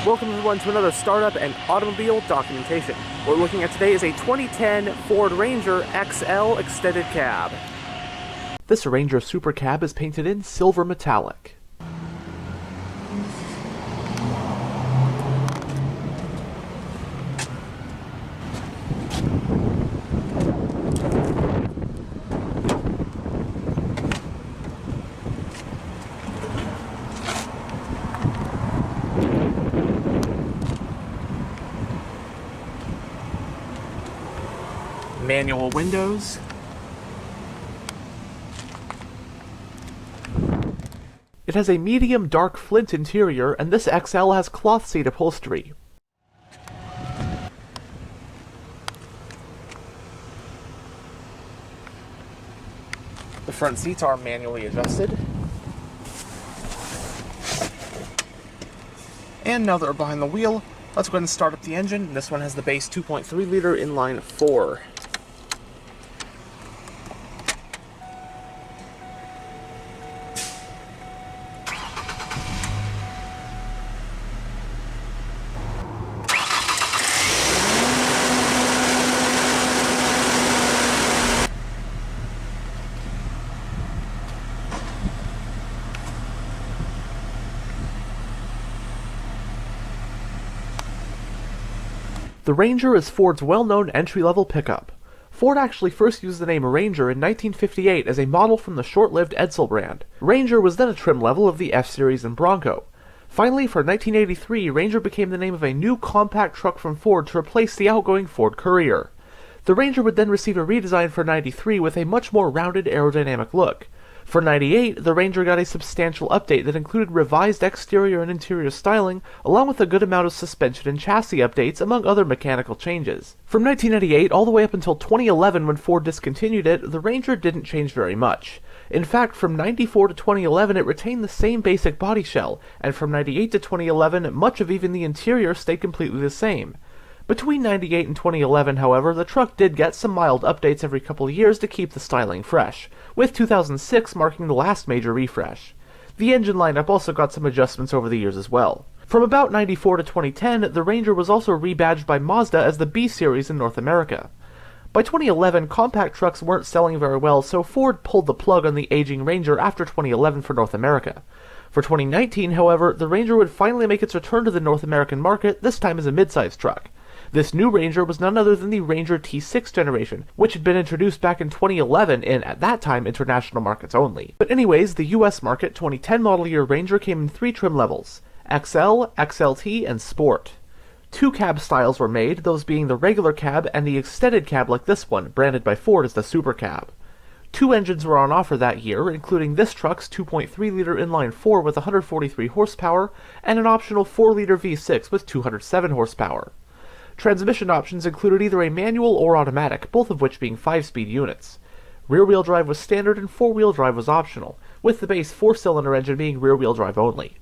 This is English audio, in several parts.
Welcome everyone to another startup and automobile documentation. What we're looking at today is a 2010 Ford Ranger XL extended cab. This Ranger SuperCab is painted in silver metallic. Manual windows. It has a medium dark flint interior, and this XL has cloth seat upholstery. The front seats are manually adjusted. And now that we're behind the wheel, let's go ahead and start up the engine. This one has the base 2.3 liter inline 4. The Ranger is Ford's well-known entry-level pickup. Ford actually first used the name Ranger in 1958 as a model from the short-lived Edsel brand. Ranger was then a trim level of the F-Series and Bronco. Finally, for 1983, Ranger became the name of a new compact truck from Ford to replace the outgoing Ford Courier. The Ranger would then receive a redesign for 93 with a much more rounded aerodynamic look. For 98, the Ranger got a substantial update that included revised exterior and interior styling, along with a good amount of suspension and chassis updates, among other mechanical changes. From 1998 all the way up until 2011 when Ford discontinued it, the Ranger didn't change very much. In fact, from 94 to 2011 it retained the same basic body shell, and from 98 to 2011 much of even the interior stayed completely the same. Between 98 and 2011, however, the truck did get some mild updates every couple of years to keep the styling fresh, with 2006 marking the last major refresh. The engine lineup also got some adjustments over the years as well. From about 94 to 2010, the Ranger was also rebadged by Mazda as the B-Series in North America. By 2011, compact trucks weren't selling very well, so Ford pulled the plug on the aging Ranger after 2011 for North America. For 2019, however, the Ranger would finally make its return to the North American market, this time as a midsize truck. This new Ranger was none other than the Ranger T6 generation, which had been introduced back in 2011 in, at that time, international markets only. But anyways, the US market 2010 model year Ranger came in 3 trim levels: XL, XLT, and Sport. 2 cab styles were made, those being the regular cab and the extended cab like this one, branded by Ford as the SuperCab. 2 engines were on offer that year, including this truck's 2.3-liter inline 4 with 143 horsepower, and an optional 4-liter V6 with 207 horsepower. Transmission options included either a manual or automatic, both of which being 5-speed units. Rear-wheel drive was standard and 4-wheel drive was optional, with the base 4-cylinder engine being rear-wheel drive only.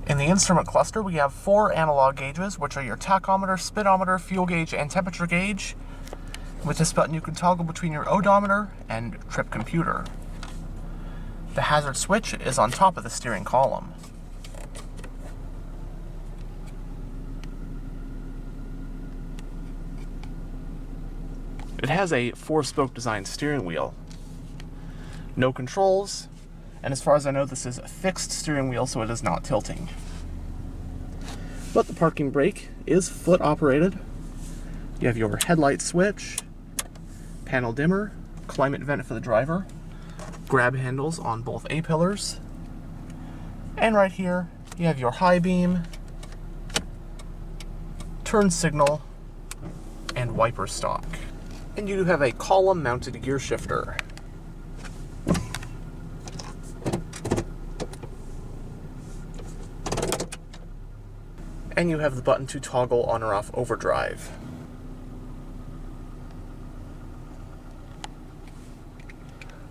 In the instrument cluster, we have 4 analog gauges, which are your tachometer, speedometer, fuel gauge, and temperature gauge. With this button, you can toggle between your odometer and trip computer. The hazard switch is on top of the steering column. It has a 4-spoke design steering wheel. No controls. And as far as I know, this is a fixed steering wheel, so it is not tilting. But the parking brake is foot operated. You have your headlight switch, panel dimmer, climate vent for the driver, grab handles on both A-pillars, and right here you have your high beam, turn signal, and wiper stalk. And you do have a column mounted gear shifter. And you have the button to toggle on or off overdrive.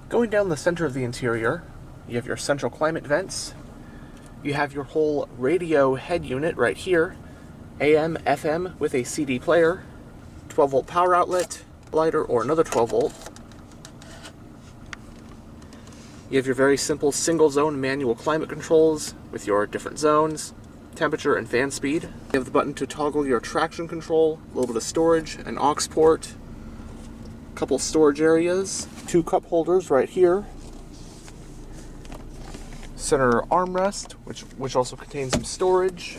Going down the center of the interior, You have your central climate vents. You have your whole radio head unit right here. AM, FM with a CD player. 12-volt power outlet, lighter, or another 12-volt. You have your very simple single-zone manual climate controls with your different zones, temperature, and fan speed. You have the button to toggle your traction control, a little bit of storage, an aux port, a couple storage areas, 2 cup holders right here, center armrest, which also contains some storage.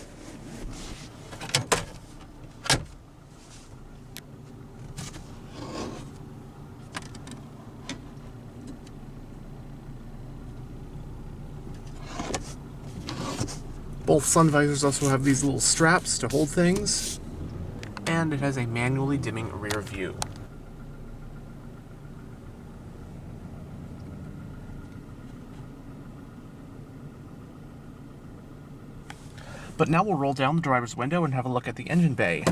Both sun visors also have these little straps to hold things, and it has a manually dimming rear view. But now we'll roll down the driver's window and have a look at the engine bay.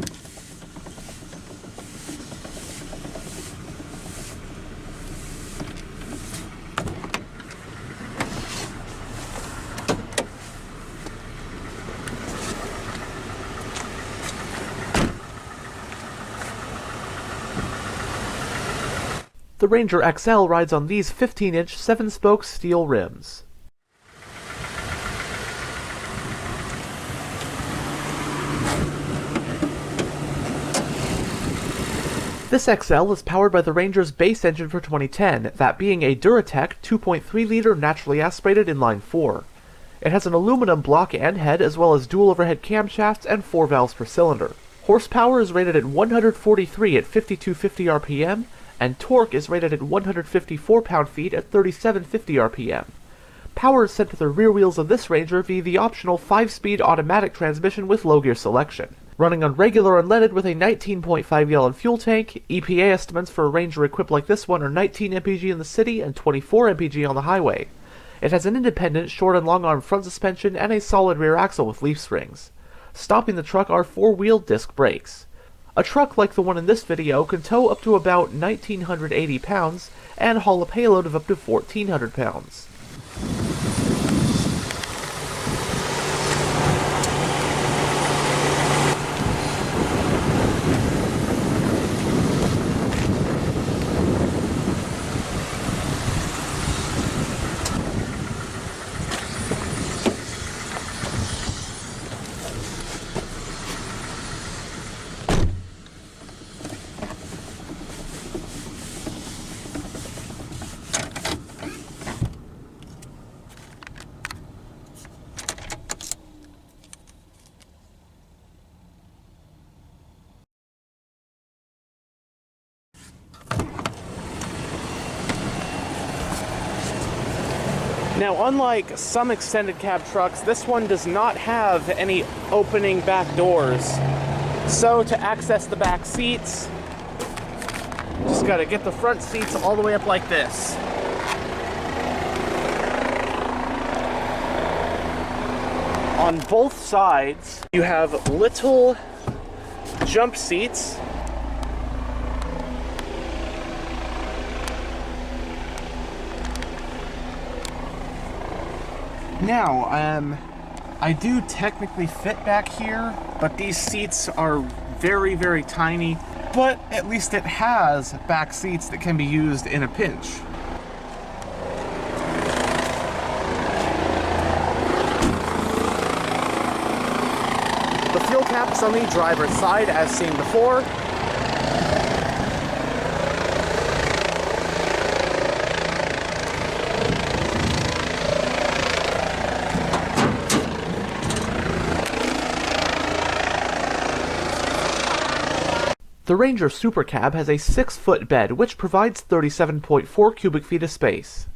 The Ranger XL rides on these 15-inch 7-spoke steel rims. This XL is powered by the Ranger's base engine for 2010, that being a Duratec 2.3-liter naturally aspirated inline-4. It has an aluminum block and head as well as dual overhead camshafts and 4 valves per cylinder. Horsepower is rated at 143 at 5250 RPM, and torque is rated at 154 pound-feet at 3750 RPM. Power is sent to the rear wheels of this Ranger via the optional 5-speed automatic transmission with low gear selection. Running on regular unleaded with a 19.5-gallon fuel tank, EPA estimates for a Ranger equipped like this one are 19 mpg in the city and 24 mpg on the highway. It has an independent short and long arm front suspension and a solid rear axle with leaf springs. Stopping the truck are 4-wheel disc brakes. A truck like the one in this video can tow up to about 1,980 pounds and haul a payload of up to 1,400 pounds. Now, unlike some extended cab trucks, this one does not have any opening back doors. So to access the back seats, just gotta get the front seats all the way up like this. On both sides, you have little jump seats. Now, I do technically fit back here, but these seats are very, very tiny, but at least it has back seats that can be used in a pinch. The fuel cap is on the driver's side, as seen before. The Ranger SuperCab has a 6-foot bed, which provides 37.4 cubic feet of space.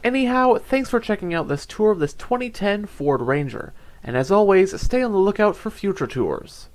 Anyhow, thanks for checking out this tour of this 2010 Ford Ranger, and as always, stay on the lookout for future tours.